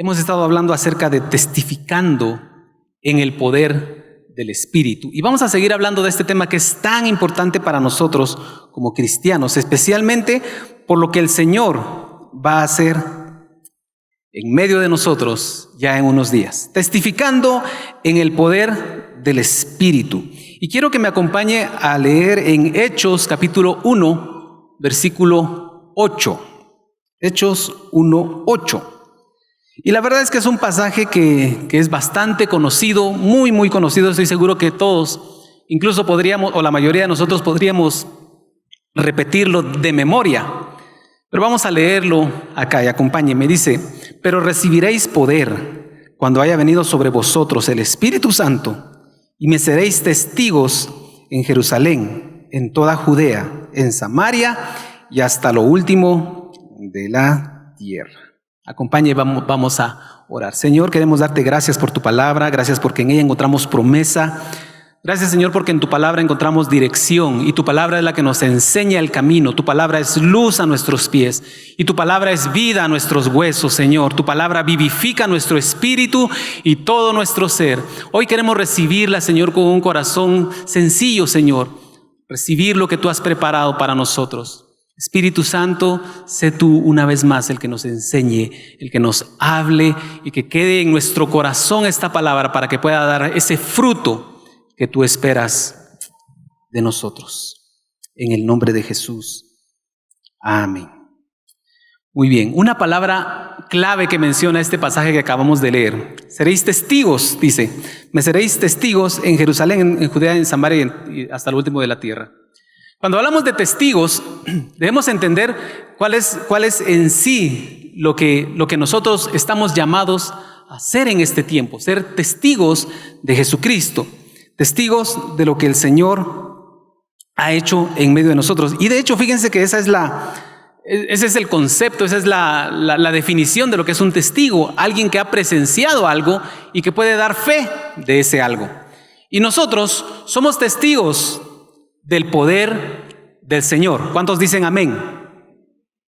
Hemos estado hablando acerca de testificando en el poder del Espíritu. Y vamos a seguir hablando de este tema que es tan importante para nosotros como cristianos, especialmente por lo que el Señor va a hacer en medio de nosotros ya en unos días. Testificando en el poder del Espíritu. Y quiero que me acompañe a leer en Hechos capítulo 1, versículo 8. Hechos 1, 8. Y la verdad es que es un pasaje que es bastante conocido, muy conocido. Estoy seguro que todos, incluso podríamos, o la mayoría de nosotros podríamos repetirlo de memoria. Pero vamos a leerlo acá y acompáñenme. Dice: pero recibiréis poder cuando haya venido sobre vosotros el Espíritu Santo, y me seréis testigos en Jerusalén, en toda Judea, en Samaria y hasta lo último de la tierra. Acompañe, vamos a orar. Señor, queremos darte gracias por tu palabra, gracias porque en ella encontramos promesa. Gracias, Señor, porque en tu palabra encontramos dirección y tu palabra es la que nos enseña el camino. Tu palabra es luz a nuestros pies y tu palabra es vida a nuestros huesos, Señor. Tu palabra vivifica nuestro espíritu y todo nuestro ser. Hoy queremos recibirla, Señor, con un corazón sencillo, Señor. Recibir lo que tú has preparado para nosotros. Espíritu Santo, sé tú una vez más el que nos enseñe, el que nos hable y que quede en nuestro corazón esta palabra para que pueda dar ese fruto que tú esperas de nosotros. En el nombre de Jesús. Amén. Muy bien, una palabra clave que menciona este pasaje que acabamos de leer. Seréis testigos, dice, me seréis testigos en Jerusalén, en Judea, en Samaria y hasta lo último de la tierra. Cuando hablamos de testigos, debemos entender cuál es en sí lo que nosotros estamos llamados a hacer en este tiempo, ser testigos de Jesucristo, testigos de lo que el Señor ha hecho en medio de nosotros. Y de hecho, fíjense que ese es el concepto, esa es la definición de lo que es un testigo, alguien que ha presenciado algo y que puede dar fe de ese algo. Y nosotros somos testigos del poder del Señor. ¿Cuántos dicen amén?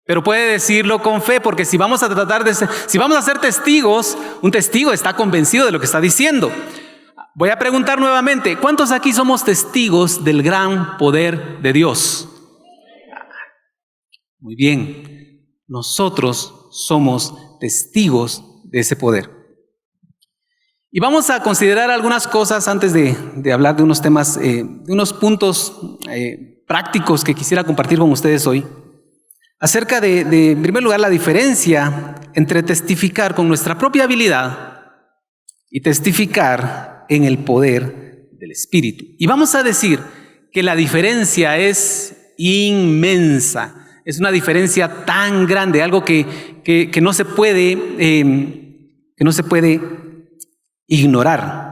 Pero puede decirlo con fe, porque si vamos a ser testigos, un testigo está convencido de lo que está diciendo. Voy a preguntar nuevamente, ¿cuántos aquí somos testigos del gran poder de Dios? Muy bien, nosotros somos testigos de ese poder. Y vamos a considerar algunas cosas antes de hablar de unos temas, de unos puntos prácticos que quisiera compartir con ustedes hoy. Acerca de, en primer lugar, la diferencia entre testificar con nuestra propia habilidad y testificar en el poder del Espíritu. Y vamos a decir que la diferencia es inmensa. Es una diferencia tan grande, algo que no se puede ignorar.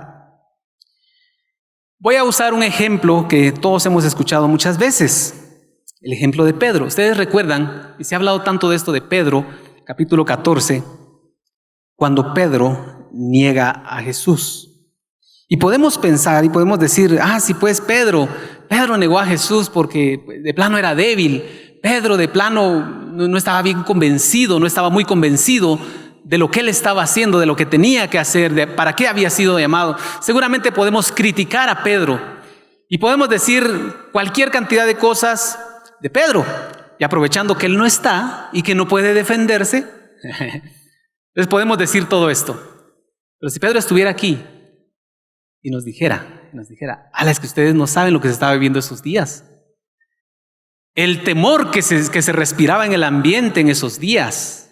Voy a usar un ejemplo que todos hemos escuchado muchas veces, el ejemplo de Pedro. Ustedes recuerdan, y se ha hablado tanto de esto de Pedro, capítulo 14, cuando Pedro niega a Jesús. Y podemos pensar y podemos decir, sí, pues Pedro negó a Jesús porque de plano era débil. Pedro de plano no estaba bien convencido, no estaba muy convencido de lo que él estaba haciendo, de lo que tenía que hacer, de para qué había sido llamado. Seguramente podemos criticar a Pedro y podemos decir cualquier cantidad de cosas de Pedro, y aprovechando que él no está y que no puede defenderse, entonces podemos decir todo esto. Pero si Pedro estuviera aquí y nos dijera, es que ustedes no saben lo que se estaba viviendo esos días. El temor que se respiraba en el ambiente en esos días.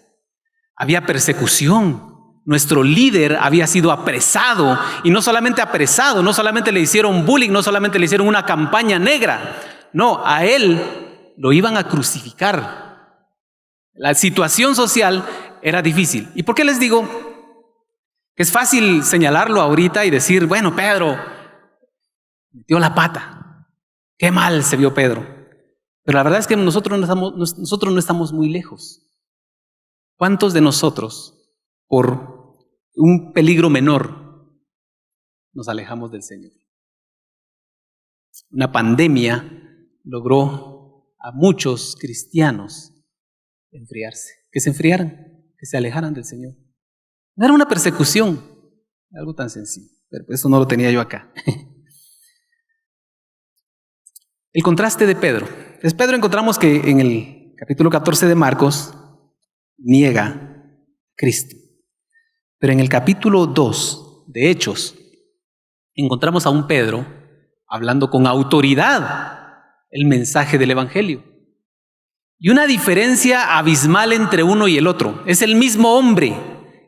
Había persecución. Nuestro líder había sido apresado. Y no solamente apresado, no solamente le hicieron bullying, no solamente le hicieron una campaña negra. No, a él lo iban a crucificar. La situación social era difícil. ¿Y por qué les digo? Es fácil señalarlo ahorita y decir, bueno, Pedro metió la pata. Qué mal se vio Pedro. Pero la verdad es que nosotros no estamos muy lejos. ¿Cuántos de nosotros, por un peligro menor, nos alejamos del Señor? Una pandemia logró a muchos cristianos enfriarse, que se enfriaran, que se alejaran del Señor. No era una persecución, algo tan sencillo, pero eso no lo tenía yo acá. El contraste de Pedro. Entonces, Pedro encontramos que en el capítulo 14 de Marcos niega a Cristo. Pero en el capítulo 2 de Hechos encontramos a un Pedro hablando con autoridad el mensaje del Evangelio. Y una diferencia abismal entre uno y el otro. Es el mismo hombre,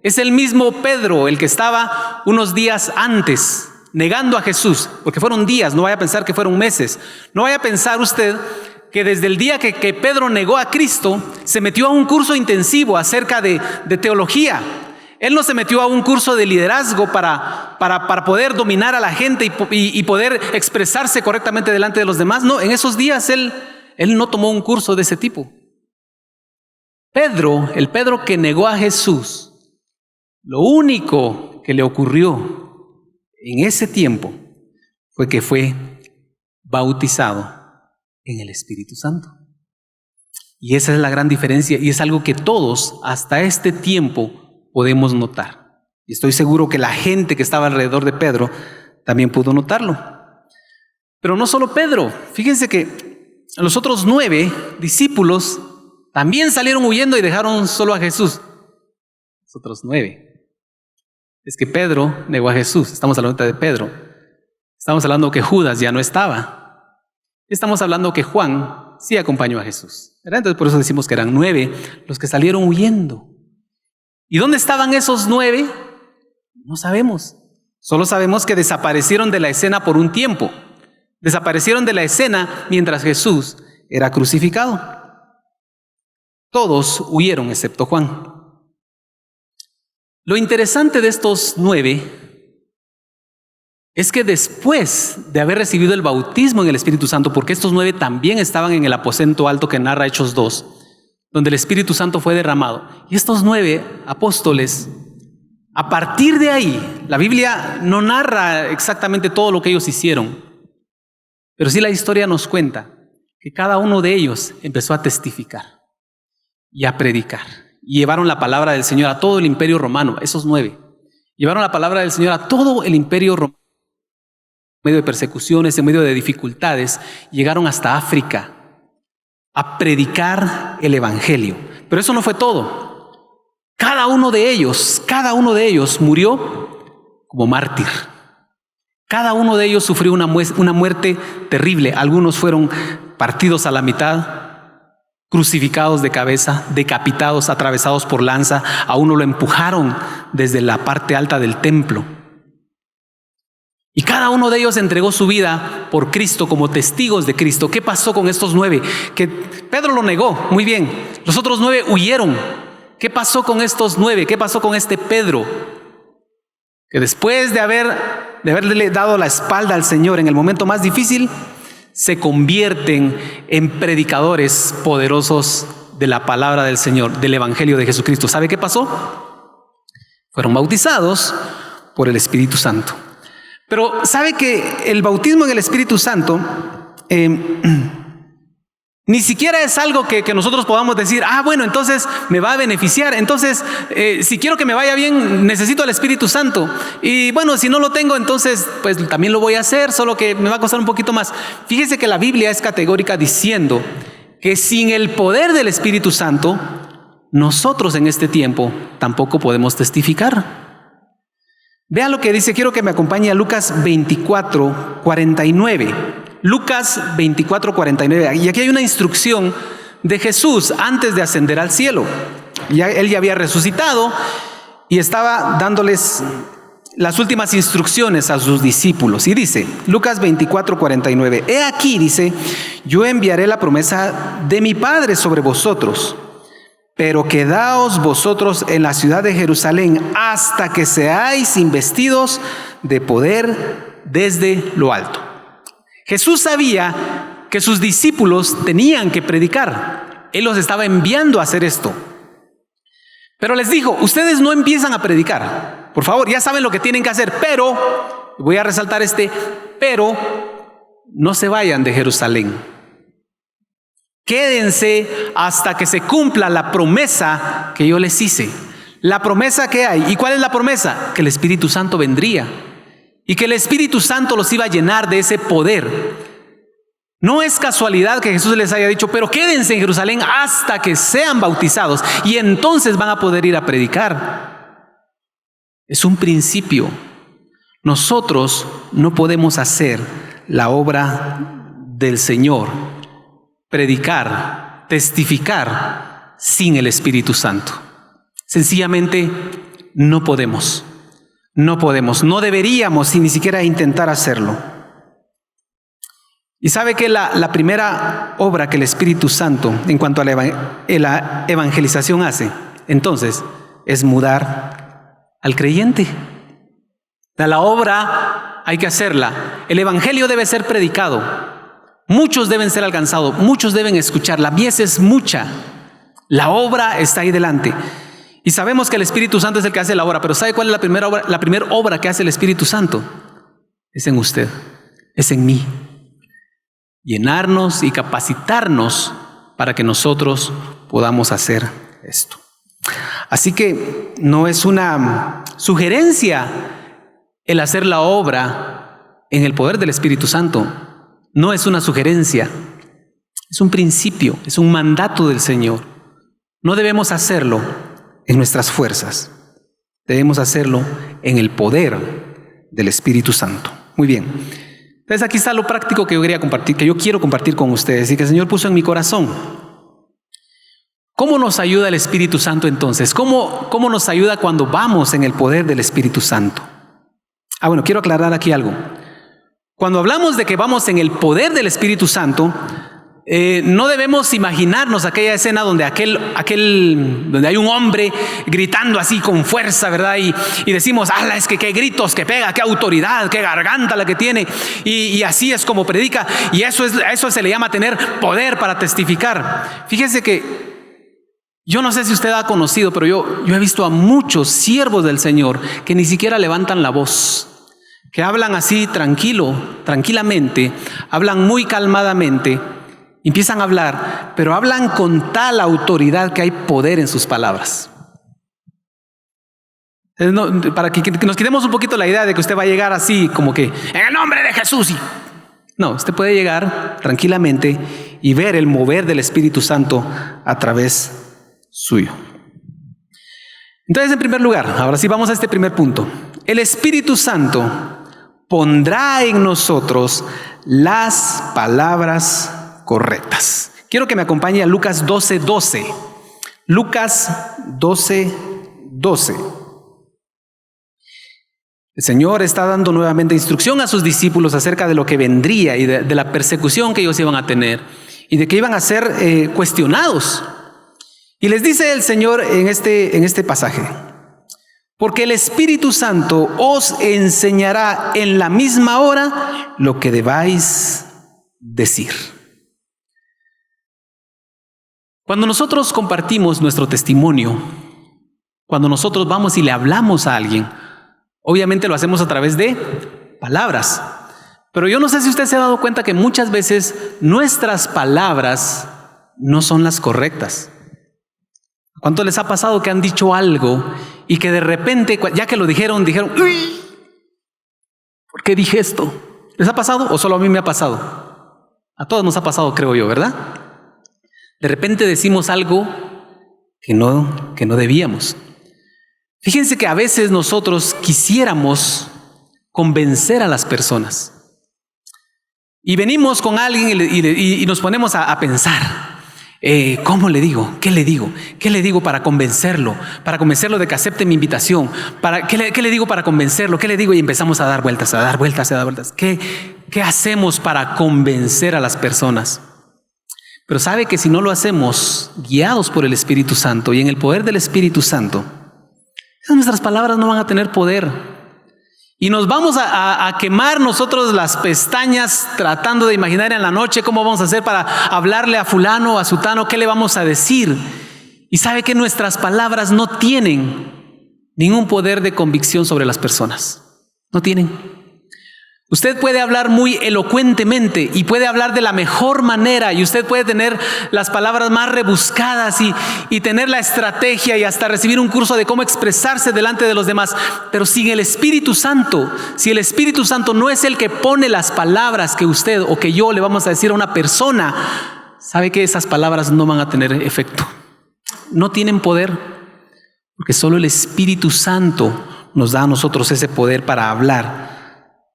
es el mismo Pedro el que estaba unos días antes negando a Jesús, porque fueron días, no vaya a pensar que fueron meses. No vaya a pensar usted que desde el día que Pedro negó a Cristo, se metió a un curso intensivo acerca de teología. Él no se metió a un curso de liderazgo para poder dominar a la gente y poder expresarse correctamente delante de los demás. No, en esos días él no tomó un curso de ese tipo. Pedro, el Pedro que negó a Jesús, lo único que le ocurrió en ese tiempo fue que fue bautizado en el Espíritu Santo. Y esa es la gran diferencia, y es algo que todos hasta este tiempo podemos notar. Y estoy seguro que la gente que estaba alrededor de Pedro también pudo notarlo. Pero no solo Pedro, fíjense que los otros 9 discípulos también salieron huyendo y dejaron solo a Jesús. Los otros 9. Es que Pedro negó a Jesús, estamos hablando de Pedro. Estamos hablando que Judas ya no estaba. Estamos hablando que Juan sí acompañó a Jesús, ¿verdad? Entonces por eso decimos que eran 9 los que salieron huyendo. ¿Y dónde estaban esos 9? No sabemos. Solo sabemos que desaparecieron de la escena por un tiempo. Desaparecieron de la escena mientras Jesús era crucificado. Todos huyeron excepto Juan. Lo interesante de estos 9 es que después de haber recibido el bautismo en el Espíritu Santo, porque estos 9 también estaban en el aposento alto que narra Hechos 2, donde el Espíritu Santo fue derramado. Y estos 9 apóstoles, a partir de ahí, la Biblia no narra exactamente todo lo que ellos hicieron, pero sí la historia nos cuenta que cada uno de ellos empezó a testificar y a predicar. Y llevaron la palabra del Señor a todo el imperio romano, esos 9. Llevaron la palabra del Señor a todo el imperio romano. En medio de persecuciones, en medio de dificultades, llegaron hasta África a predicar el Evangelio. Pero eso no fue todo. Cada uno de ellos murió como mártir. Cada uno de ellos sufrió una muerte terrible. Algunos fueron partidos a la mitad, crucificados de cabeza, decapitados, atravesados por lanza. A uno lo empujaron desde la parte alta del templo. Y cada uno de ellos entregó su vida por Cristo, como testigos de Cristo. ¿Qué pasó con estos 9? Que Pedro lo negó, muy bien. Los otros 9 huyeron. ¿Qué pasó con estos 9? ¿Qué pasó con este Pedro? Que después de haberle dado la espalda al Señor en el momento más difícil, se convierten en predicadores poderosos de la palabra del Señor, del Evangelio de Jesucristo. ¿Sabe qué pasó? Fueron bautizados por el Espíritu Santo. Pero ¿sabe que el bautismo en el Espíritu Santo ni siquiera es algo que nosotros podamos decir, bueno, entonces me va a beneficiar, entonces si quiero que me vaya bien, necesito al Espíritu Santo, y bueno, si no lo tengo, entonces pues también lo voy a hacer, solo que me va a costar un poquito más? Fíjese que la Biblia es categórica diciendo que sin el poder del Espíritu Santo, nosotros en este tiempo tampoco podemos testificar. Vea lo que dice, quiero que me acompañe a Lucas 24:49. Lucas 24:49. Y aquí hay una instrucción de Jesús antes de ascender al cielo. Él ya había resucitado y estaba dándoles las últimas instrucciones a sus discípulos. Y dice, Lucas 24:49. He aquí, dice, yo enviaré la promesa de mi Padre sobre vosotros, pero quedaos vosotros en la ciudad de Jerusalén hasta que seáis investidos de poder desde lo alto. Jesús sabía que sus discípulos tenían que predicar. Él los estaba enviando a hacer esto. Pero les dijo, ustedes no empiezan a predicar. Por favor, ya saben lo que tienen que hacer, pero, voy a resaltar pero no se vayan de Jerusalén. Quédense hasta que se cumpla la promesa que yo les hice. la promesa que hay. ¿Y cuál es la promesa? Que el Espíritu Santo vendría y que el Espíritu Santo los iba a llenar de ese poder. No es casualidad que Jesús les haya dicho, pero quédense en Jerusalén hasta que sean bautizados y entonces van a poder ir a predicar. Es un principio. Nosotros no podemos hacer la obra del Señor, predicar, testificar sin el Espíritu Santo. Sencillamente no podemos. No podemos, no deberíamos ni siquiera intentar hacerlo. Y sabe que la primera obra que el Espíritu Santo en cuanto a la evangelización hace, entonces, es mudar al creyente. La obra hay que hacerla. El evangelio debe ser predicado. Muchos deben ser alcanzados, muchos deben escuchar. La mies es mucha. La obra está ahí delante. Y sabemos que el Espíritu Santo es el que hace la obra, pero ¿sabe cuál es la primera obra? La primera obra que hace el Espíritu Santo es en usted, es en mí. Llenarnos y capacitarnos para que nosotros podamos hacer esto. Así que no es una sugerencia el hacer la obra en el poder del Espíritu Santo. No es una sugerencia, es un principio, es un mandato del Señor. No debemos hacerlo en nuestras fuerzas, debemos hacerlo en el poder del Espíritu Santo. Muy bien. Entonces aquí está lo práctico que yo quería compartir, que yo quiero compartir con ustedes y que el Señor puso en mi corazón. ¿Cómo nos ayuda el Espíritu Santo entonces? ¿Cómo nos ayuda cuando vamos en el poder del Espíritu Santo? Bueno, quiero aclarar aquí algo. Cuando hablamos de que vamos en el poder del Espíritu Santo, no debemos imaginarnos aquella escena donde donde hay un hombre gritando así con fuerza, ¿verdad? Y decimos, ¡ala! Es que qué gritos que pega, qué autoridad, qué garganta la que tiene. Y así es como predica. Y a eso se le llama tener poder para testificar. Fíjese que yo no sé si usted ha conocido, pero yo he visto a muchos siervos del Señor que ni siquiera levantan la voz, que hablan así tranquilamente, hablan muy calmadamente. Empiezan a hablar, pero hablan con tal autoridad que hay poder en sus palabras. Para que nos quitemos un poquito la idea de que usted va a llegar así como que en el nombre de Jesús. No, usted puede llegar tranquilamente y ver el mover del Espíritu Santo a través suyo. Entonces, en primer lugar, ahora sí vamos a este primer punto. El Espíritu Santo pondrá en nosotros las palabras correctas. Quiero que me acompañe a Lucas 12:12. Lucas 12:12. El Señor está dando nuevamente instrucción a sus discípulos acerca de lo que vendría y de la persecución que ellos iban a tener y de que iban a ser cuestionados. Y les dice el Señor en este pasaje: porque el Espíritu Santo os enseñará en la misma hora lo que debáis decir. Cuando nosotros compartimos nuestro testimonio, cuando nosotros vamos y le hablamos a alguien, obviamente lo hacemos a través de palabras. Pero yo no sé si usted se ha dado cuenta que muchas veces nuestras palabras no son las correctas. ¿Cuánto les ha pasado que han dicho algo y que de repente, ya que lo dijeron, uy, ¿por qué dije esto? ¿Les ha pasado o solo a mí me ha pasado? A todos nos ha pasado, creo yo, ¿verdad? De repente decimos algo que no debíamos. Fíjense que a veces nosotros quisiéramos convencer a las personas. Y venimos con alguien y nos ponemos a pensar, ¿cómo le digo? ¿Qué le digo? ¿Qué le digo para convencerlo? Para convencerlo de que acepte mi invitación. ¿Qué le digo para convencerlo? ¿Qué le digo? Y empezamos a dar vueltas. ¿Qué hacemos para convencer a las personas? Pero sabe que si no lo hacemos guiados por el Espíritu Santo y en el poder del Espíritu Santo, nuestras palabras no van a tener poder. Y nos vamos a quemar nosotros las pestañas tratando de imaginar en la noche cómo vamos a hacer para hablarle a fulano o a sutano, qué le vamos a decir. Y sabe que nuestras palabras no tienen ningún poder de convicción sobre las personas. No tienen. Usted puede hablar muy elocuentemente y puede hablar de la mejor manera, y usted puede tener las palabras más rebuscadas y tener la estrategia y hasta recibir un curso de cómo expresarse delante de los demás. Pero sin el Espíritu Santo, si el Espíritu Santo no es el que pone las palabras que usted o que yo le vamos a decir a una persona, sabe que esas palabras no van a tener efecto. No tienen poder, porque solo el Espíritu Santo nos da a nosotros ese poder para hablar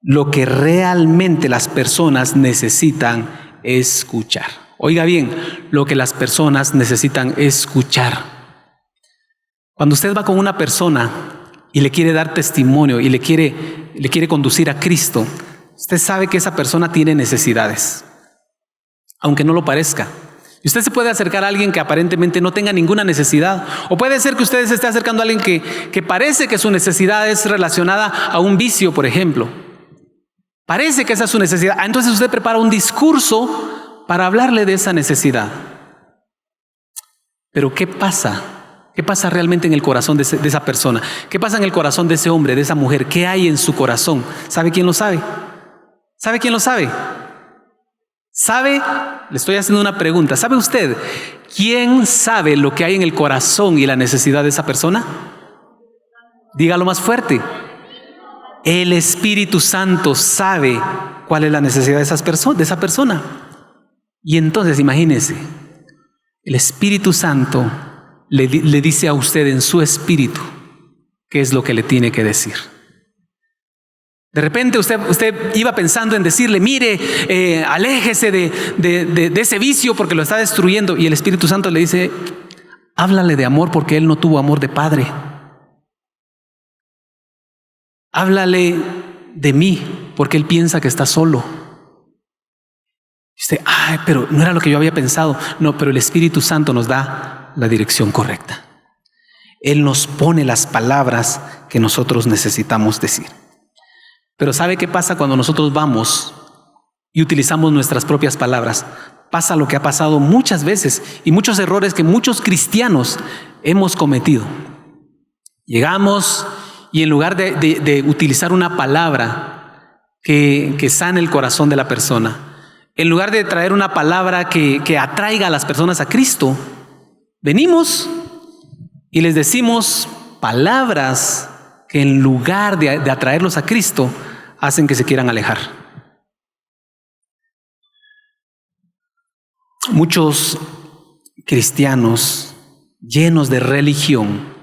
lo que realmente las personas necesitan escuchar. Oiga bien, lo que las personas necesitan escuchar. Cuando usted va con una persona y le quiere dar testimonio y le quiere conducir a Cristo, usted sabe que esa persona tiene necesidades, aunque no lo parezca. Y usted se puede acercar a alguien que aparentemente no tenga ninguna necesidad, o puede ser que usted se esté acercando a alguien que parece que su necesidad es relacionada a un vicio, por ejemplo. Parece que esa es su necesidad. Entonces usted prepara un discurso para hablarle de esa necesidad. Pero ¿qué pasa? ¿Qué pasa realmente en el corazón de esa persona? ¿Qué pasa en el corazón de ese hombre, de esa mujer? ¿Qué hay en su corazón? ¿Sabe quién lo sabe? ¿Sabe quién lo sabe? ¿Sabe? Le estoy haciendo una pregunta. ¿Sabe usted quién sabe lo que hay en el corazón y la necesidad de esa persona? Dígalo más fuerte. El Espíritu Santo sabe cuál es la necesidad de esa persona. Y entonces imagínese, el Espíritu Santo le dice a usted en su espíritu qué es lo que le tiene que decir. De repente usted iba pensando en decirle, mire, aléjese de ese vicio porque lo está destruyendo. Y el Espíritu Santo le dice, háblale de amor porque él no tuvo amor de padre. Háblale de mí porque él piensa que está solo. Y usted, pero no era lo que yo había pensado. No, pero el Espíritu Santo nos da la dirección correcta. Él nos pone las palabras que nosotros necesitamos decir. Pero ¿sabe qué pasa cuando nosotros vamos y utilizamos nuestras propias palabras? Pasa lo que ha pasado muchas veces y muchos errores que muchos cristianos hemos cometido. Llegamos y en lugar de utilizar una palabra que sane el corazón de la persona, en lugar de traer una palabra que atraiga a las personas a Cristo, venimos y les decimos palabras que en lugar de atraerlos a Cristo, hacen que se quieran alejar. Muchos cristianos llenos de religión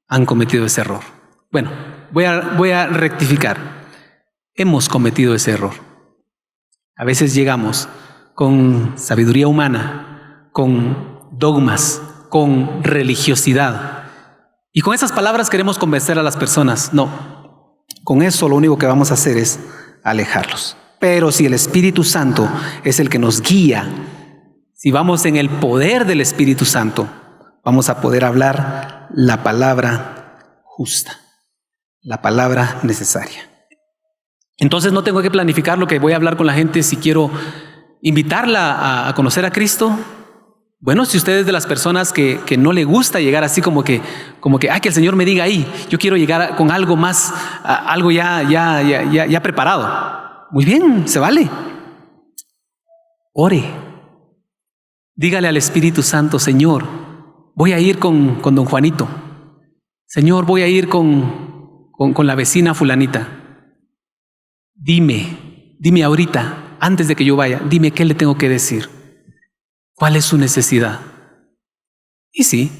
han cometido ese error. Bueno, voy a rectificar. Hemos cometido ese error. A veces llegamos con sabiduría humana, con dogmas, con religiosidad. Y con esas palabras queremos convencer a las personas. No, con eso lo único que vamos a hacer es alejarlos. Pero si el Espíritu Santo es el que nos guía, si vamos en el poder del Espíritu Santo, vamos a poder hablar la palabra justa, la palabra necesaria. Entonces no tengo que planificar lo que voy a hablar con la gente si quiero invitarla a conocer a Cristo. Bueno, si usted es de las personas que no le gusta llegar así como que que el Señor me diga ahí, yo quiero llegar con algo más, algo ya preparado. Muy bien, se vale. Ore. Dígale al Espíritu Santo, Señor, voy a ir con don Juanito. Señor, voy a ir con la vecina fulanita. Dime ahorita, antes de que yo vaya, dime qué le tengo que decir. ¿Cuál es su necesidad? Y sí,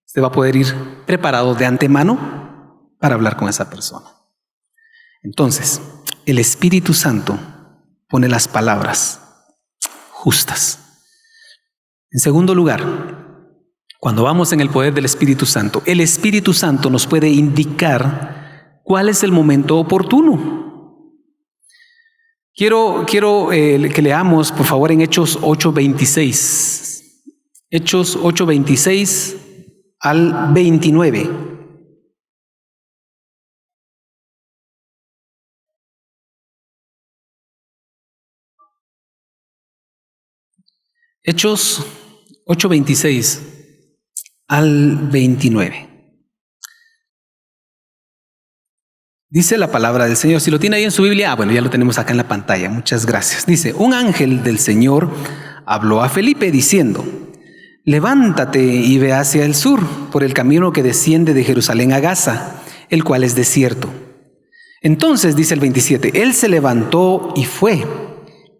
usted va a poder ir preparado de antemano para hablar con esa persona. Entonces, el Espíritu Santo pone las palabras justas. En segundo lugar, cuando vamos en el poder del Espíritu Santo, el Espíritu Santo nos puede indicar cuál es el momento oportuno. Quiero que leamos, por favor, en Hechos 8:26. Hechos 8:26 al 29. Hechos 8:26 al 29. Dice la palabra del Señor. Si lo tiene ahí en su Biblia, bueno, ya lo tenemos acá en la pantalla. Muchas gracias. Dice, un ángel del Señor habló a Felipe diciendo, levántate y ve hacia el sur, por el camino que desciende de Jerusalén a Gaza, el cual es desierto. Entonces, dice el 27, él se levantó y fue.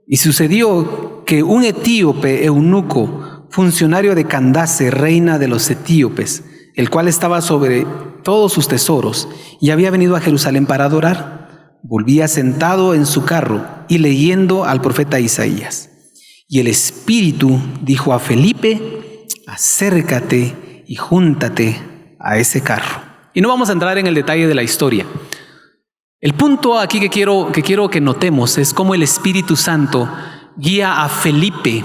Y sucedió que un etíope eunuco, funcionario de Candace, reina de los etíopes, el cual estaba sobre todos sus tesoros y había venido a Jerusalén para adorar, volvía sentado en su carro y leyendo al profeta Isaías. Y el Espíritu dijo a Felipe, acércate y júntate a ese carro. Y no vamos a entrar en el detalle de la historia. El punto aquí que quiero que notemos es cómo el Espíritu Santo guía a Felipe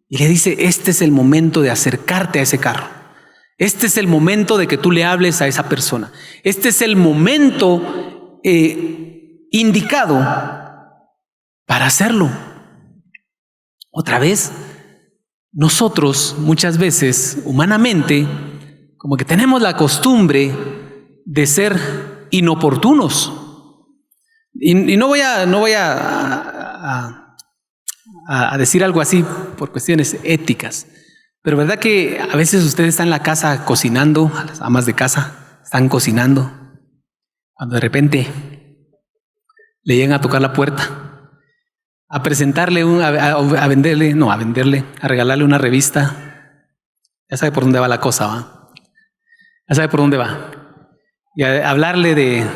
y le dice, este es el momento de acercarte a ese carro. Este es el momento de que tú le hables a esa persona. Este es el momento indicado para hacerlo. Otra vez, nosotros muchas veces, humanamente, como que tenemos la costumbre de ser inoportunos. Y no voy a decir algo así por cuestiones éticas. Pero verdad que a veces usted está en la casa cocinando, a las amas de casa están cocinando, cuando de repente le llegan a tocar la puerta, a presentarle, a regalarle una revista. Ya sabe por dónde va la cosa, ¿va? Ya sabe por dónde va. Y a hablarle de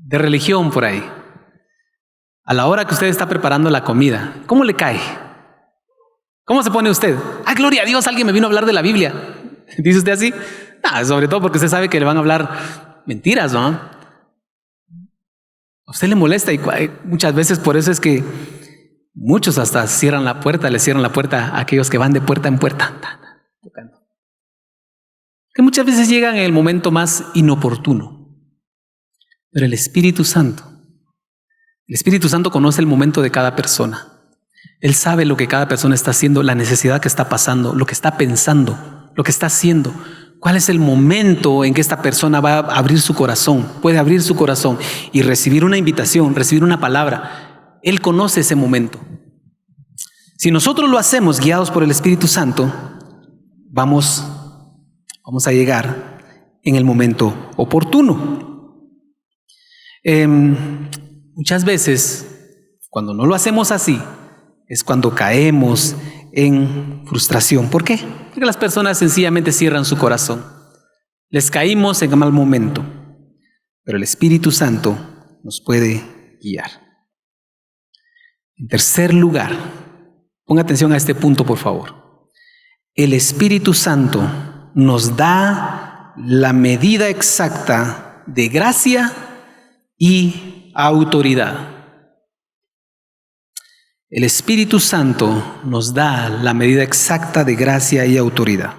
religión por ahí. A la hora que usted está preparando la comida, ¿cómo le cae? ¿Cómo se pone usted? ¡Ah, gloria a Dios! Alguien me vino a hablar de la Biblia. ¿Dice usted así? No, sobre todo porque usted sabe que le van a hablar mentiras, ¿no? A usted le molesta y muchas veces por eso es que muchos hasta le cierran la puerta a aquellos que van de puerta en puerta, tocando. Que muchas veces llegan en el momento más inoportuno. Pero el Espíritu Santo conoce el momento de cada persona. Él sabe lo que cada persona está haciendo, la necesidad que está pasando, lo que está pensando, lo que está haciendo. ¿Cuál es el momento en que esta persona va a abrir su corazón? Puede abrir su corazón y recibir una invitación, recibir una palabra. Él conoce ese momento. Si nosotros lo hacemos guiados por el Espíritu Santo, vamos a llegar en el momento oportuno. Muchas veces, cuando no lo hacemos así, es cuando caemos en frustración. ¿Por qué? Porque las personas sencillamente cierran su corazón. Les caímos en mal momento. Pero el Espíritu Santo nos puede guiar. En tercer lugar, ponga atención a este punto, por favor. El Espíritu Santo nos da la medida exacta de gracia y autoridad. El Espíritu Santo nos da la medida exacta de gracia y autoridad.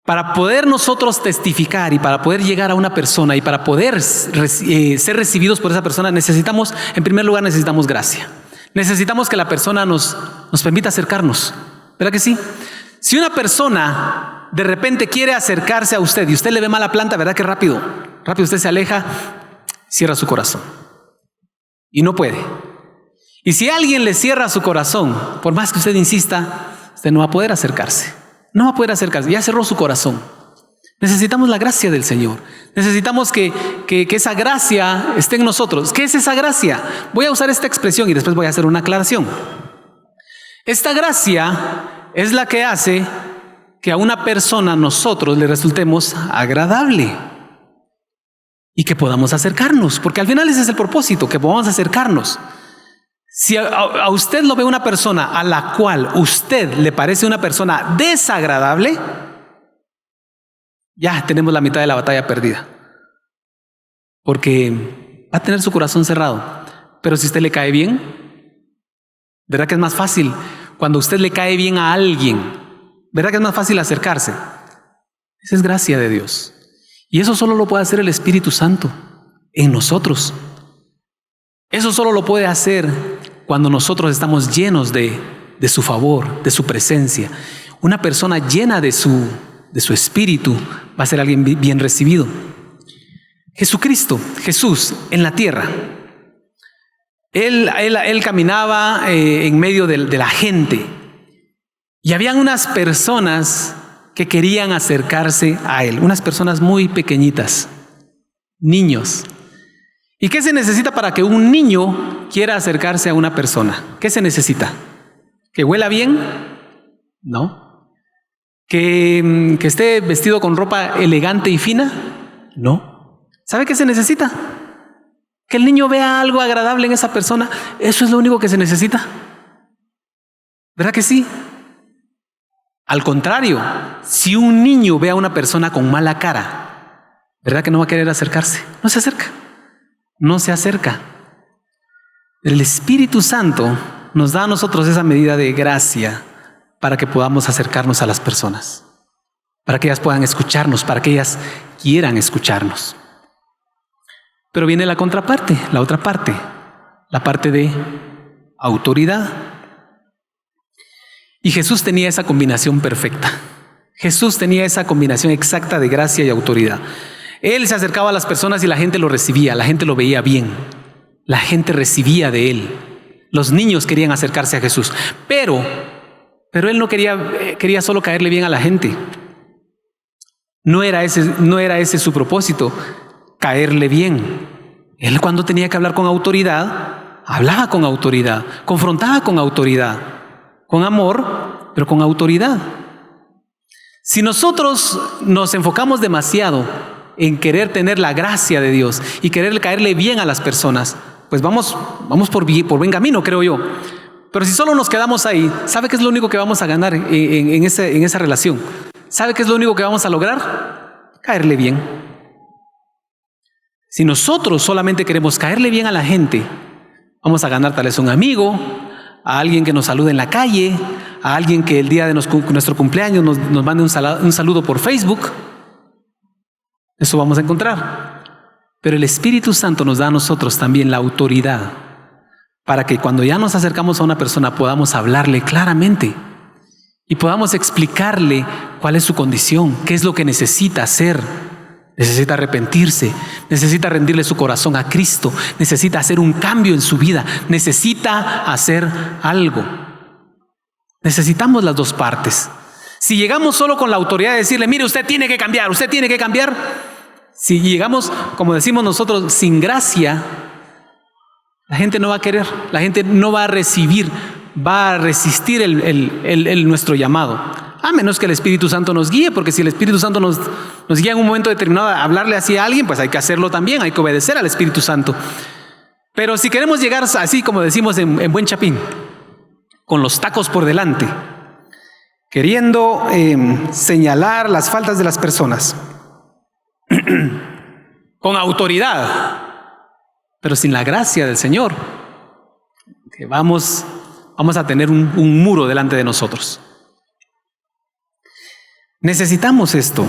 Para poder nosotros testificar y para poder llegar a una persona y para poder ser recibidos por esa persona, en primer lugar, necesitamos gracia. Necesitamos que la persona nos permita acercarnos. ¿Verdad que sí? Si una persona de repente quiere acercarse a usted y usted le ve mala planta, ¿verdad que rápido usted se aleja, cierra su corazón? Y no puede. Y si alguien le cierra su corazón, por más que usted insista, usted no va a poder acercarse. No va a poder acercarse. Ya cerró su corazón. Necesitamos la gracia del Señor. Necesitamos que esa gracia esté en nosotros. ¿Qué es esa gracia? Voy a usar esta expresión y después voy a hacer una aclaración. Esta gracia es la que hace que a una persona nosotros le resultemos agradable y que podamos acercarnos. Porque al final ese es el propósito, que podamos acercarnos. Si a usted lo ve una persona a la cual usted le parece una persona desagradable, ya tenemos la mitad de la batalla perdida. Porque va a tener su corazón cerrado. Pero si usted le cae bien, ¿verdad que es más fácil? Cuando usted le cae bien a alguien, ¿verdad que es más fácil acercarse? Esa es gracia de Dios. Y eso solo lo puede hacer el Espíritu Santo en nosotros. Eso solo lo puede hacer cuando nosotros estamos llenos de su favor, de su presencia. Una persona llena de su espíritu va a ser alguien bien recibido. Jesucristo, Jesús, en la tierra. Él caminaba en medio de la gente. Y habían unas personas que querían acercarse a Él. Unas personas muy pequeñitas. Niños. ¿Y qué se necesita para que un niño quiera acercarse a una persona? ¿Qué se necesita? ¿Que huela bien? No. ¿Que esté vestido con ropa elegante y fina? No. ¿Sabe qué se necesita? Que el niño vea algo agradable en esa persona. Eso es lo único que se necesita. ¿Verdad que sí? Al contrario, si un niño ve a una persona con mala cara, ¿verdad que no va a querer acercarse? No se acerca. No se acerca. El Espíritu Santo nos da a nosotros esa medida de gracia para que podamos acercarnos a las personas, para que ellas puedan escucharnos, para que ellas quieran escucharnos. Pero viene la contraparte, la otra parte, la parte de autoridad. Y Jesús tenía esa combinación perfecta. Jesús tenía esa combinación exacta de gracia y autoridad. Él se acercaba a las personas y la gente lo recibía, la gente lo veía bien, la gente recibía de él. Los niños querían acercarse a Jesús, pero él no quería solo caerle bien a la gente. No era ese su propósito, caerle bien. Él, cuando tenía que hablar con autoridad, hablaba con autoridad, confrontaba con autoridad, con amor, pero con autoridad. Si nosotros nos enfocamos demasiado en querer tener la gracia de Dios y querer caerle bien a las personas, pues vamos por buen camino, creo yo. Pero si solo nos quedamos ahí, ¿sabe qué es lo único que vamos a ganar en esa relación? ¿Sabe qué es lo único que vamos a lograr? Caerle bien. Si nosotros solamente queremos caerle bien a la gente, vamos a ganar tal vez un amigo, a alguien que nos salude en la calle, a alguien que el día de nuestro cumpleaños nos mande un saludo por Facebook. Eso vamos a encontrar. Pero el Espíritu Santo nos da a nosotros también la autoridad para que cuando ya nos acercamos a una persona podamos hablarle claramente y podamos explicarle cuál es su condición, qué es lo que necesita hacer. Necesita arrepentirse, necesita rendirle su corazón a Cristo, necesita hacer un cambio en su vida, necesita hacer algo. Necesitamos las dos partes. Si llegamos solo con la autoridad de decirle, mire, usted tiene que cambiar, si llegamos, como decimos nosotros, sin gracia, la gente no va a querer, la gente no va a recibir, va a resistir nuestro llamado. A menos que el Espíritu Santo nos guíe, porque si el Espíritu Santo nos guía en un momento determinado a hablarle así a alguien, pues hay que hacerlo también, hay que obedecer al Espíritu Santo. Pero si queremos llegar así, como decimos en buen chapín, con los tacos por delante, queriendo señalar las faltas de las personas, con autoridad, pero sin la gracia del Señor, que vamos a tener un muro delante de nosotros. Necesitamos esto.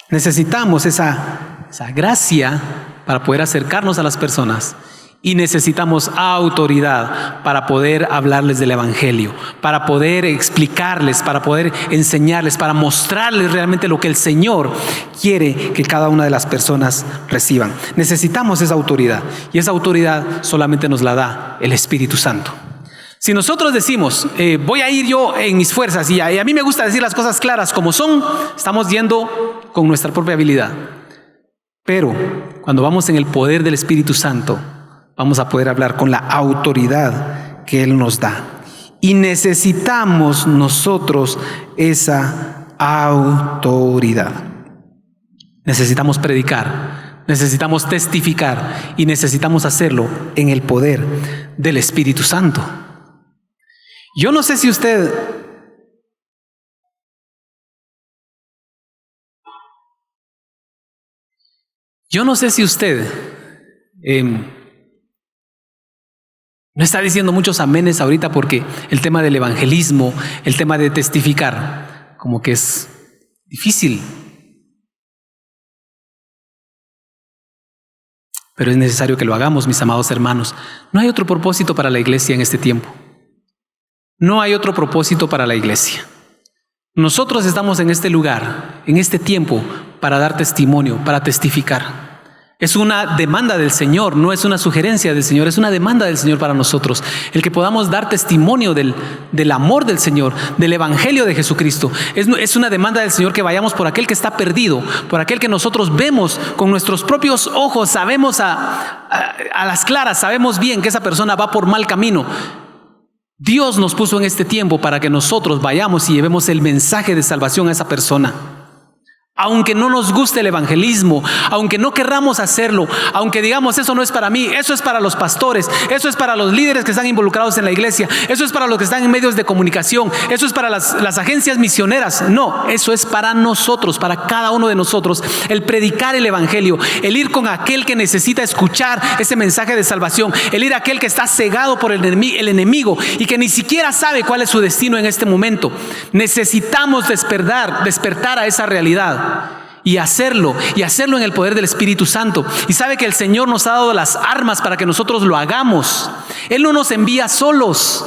Necesitamos esa gracia para poder acercarnos a las personas. Y necesitamos autoridad para poder hablarles del Evangelio, para poder explicarles, para poder enseñarles, para mostrarles realmente lo que el Señor quiere que cada una de las personas reciban. Necesitamos esa autoridad, y esa autoridad solamente nos la da el Espíritu Santo. Si nosotros decimos, voy a ir yo en mis fuerzas y a mí me gusta decir las cosas claras como son, estamos yendo con nuestra propia habilidad. Pero cuando vamos en el poder del Espíritu Santo, vamos a poder hablar con la autoridad que Él nos da. Y necesitamos nosotros esa autoridad. Necesitamos predicar, necesitamos testificar y necesitamos hacerlo en el poder del Espíritu Santo. Yo no sé si usted no está diciendo muchos amenes ahorita, porque el tema del evangelismo, el tema de testificar, como que es difícil. Pero es necesario que lo hagamos, mis amados hermanos. No hay otro propósito para la iglesia en este tiempo. No hay otro propósito para la iglesia. Nosotros estamos en este lugar, en este tiempo, para dar testimonio, para testificar. Es una demanda del Señor, no es una sugerencia del Señor, es una demanda del Señor para nosotros. El que podamos dar testimonio del amor del Señor, del Evangelio de Jesucristo. Es una demanda del Señor que vayamos por aquel que está perdido, por aquel que nosotros vemos con nuestros propios ojos, sabemos a las claras, sabemos bien que esa persona va por mal camino. Dios nos puso en este tiempo para que nosotros vayamos y llevemos el mensaje de salvación a esa persona. Aunque no nos guste el evangelismo, aunque no querramos hacerlo, aunque digamos eso no es para mí, eso es para los pastores, eso es para los líderes que están involucrados en la iglesia, eso es para los que están en medios de comunicación, eso es para las agencias misioneras. No, eso es para nosotros, para cada uno de nosotros, el predicar el evangelio, el ir con aquel que necesita escuchar ese mensaje de salvación, el ir a aquel que está cegado por el enemigo y que ni siquiera sabe cuál es su destino en este momento. Necesitamos despertar a esa realidad. Y hacerlo en el poder del Espíritu Santo. Y sabe que el Señor nos ha dado las armas para que nosotros lo hagamos. Él no nos envía solos.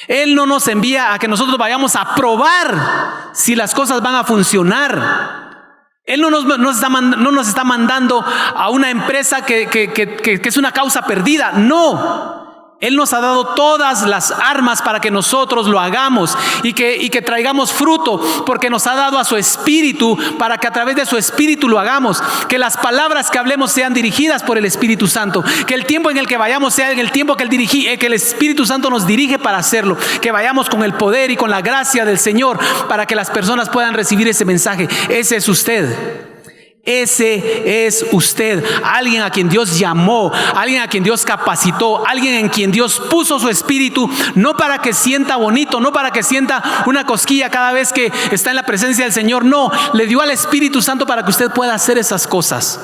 Él no nos envía a que nosotros vayamos a probar si las cosas van a funcionar. Él no nos está mandando a una empresa que es una causa perdida. No. Él nos ha dado todas las armas para que nosotros lo hagamos y que traigamos fruto, porque nos ha dado a su Espíritu para que a través de su Espíritu lo hagamos. Que las palabras que hablemos sean dirigidas por el Espíritu Santo. Que el tiempo en el que vayamos sea en el tiempo que el Espíritu Santo nos dirige para hacerlo. Que vayamos con el poder y con la gracia del Señor para que las personas puedan recibir ese mensaje. Ese es usted. Ese es usted, alguien a quien Dios llamó, alguien a quien Dios capacitó, alguien en quien Dios puso su espíritu, no para que sienta bonito, no para que sienta una cosquilla cada vez que está en la presencia del Señor. No, le dio al Espíritu Santo para que usted pueda hacer esas cosas,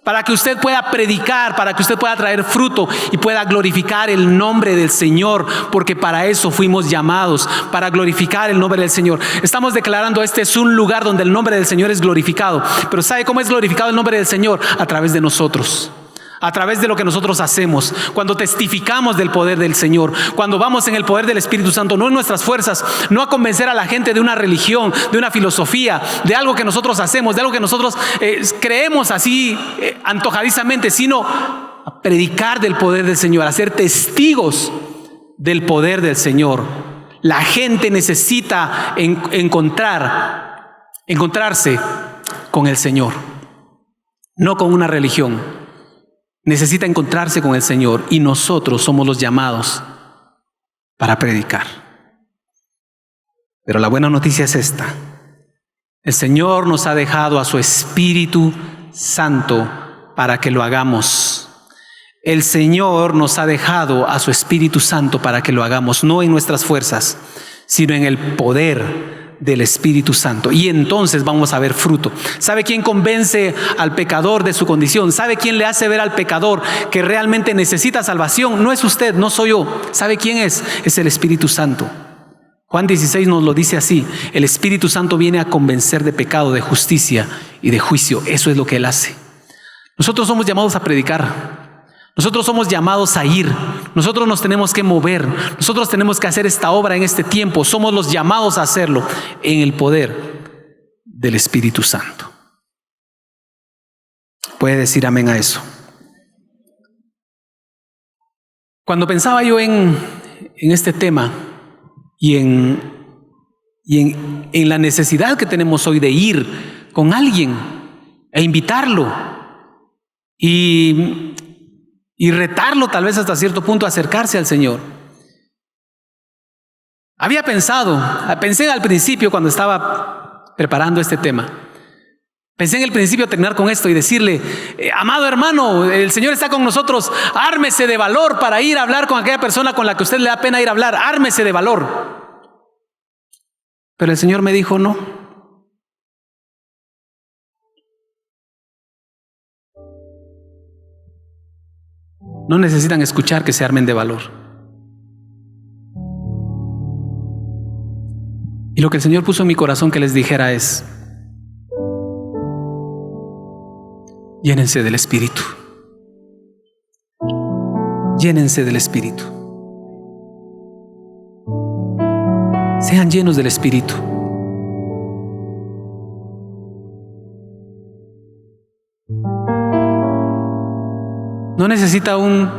para que usted pueda predicar, para que usted pueda traer fruto y pueda glorificar el nombre del Señor, porque para eso fuimos llamados, para glorificar el nombre del Señor. Estamos declarando, este es un lugar donde el nombre del Señor es glorificado. Pero ¿sabe cómo es glorificado el nombre del Señor? A través de nosotros. A través de lo que nosotros hacemos, cuando testificamos del poder del Señor, cuando vamos en el poder del Espíritu Santo, no en nuestras fuerzas, no a convencer a la gente de una religión, de una filosofía, de algo que nosotros hacemos, de algo que nosotros creemos así antojadizamente, sino a predicar del poder del Señor, a ser testigos del poder del Señor. La gente necesita encontrarse con el Señor, no con una religión. Necesita encontrarse con el Señor y nosotros somos los llamados para predicar. Pero la buena noticia es esta: el Señor nos ha dejado a su Espíritu Santo para que lo hagamos. El Señor nos ha dejado a su Espíritu Santo para que lo hagamos, no en nuestras fuerzas, sino en el poder del Espíritu Santo. Y entonces vamos a ver fruto. ¿Sabe quién convence al pecador de su condición? ¿Sabe quién le hace ver al pecador que realmente necesita salvación? No es usted, no soy yo. ¿Sabe quién es? Es el Espíritu Santo. Juan 16 nos lo dice así: el Espíritu Santo viene a convencer de pecado, de justicia y de juicio. Eso es lo que Él hace. Nosotros somos llamados a predicar. Nosotros somos llamados a ir. Nosotros nos tenemos que mover. Nosotros tenemos que hacer esta obra en este tiempo. Somos los llamados a hacerlo en el poder del Espíritu Santo. Puede decir amén a eso. Cuando pensaba yo en este tema y en la necesidad que tenemos hoy de ir con alguien e invitarlo y retarlo tal vez hasta cierto punto a acercarse al Señor. Pensé al principio cuando estaba preparando este tema, pensé en el principio terminar con esto y decirle: amado hermano, el Señor está con nosotros, ármese de valor para ir a hablar con aquella persona con la que a usted le da pena ir a hablar, ármese de valor. Pero el Señor me dijo: no. No necesitan escuchar que se armen de valor. Y lo que el Señor puso en mi corazón que les dijera es: llénense del Espíritu. Llénense del Espíritu. Sean llenos del Espíritu. No necesita un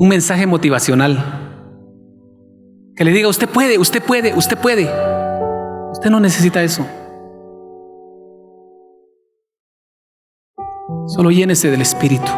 mensaje motivacional que le diga: usted puede, usted puede, usted puede. Usted no necesita eso. Solo llénese del Espíritu.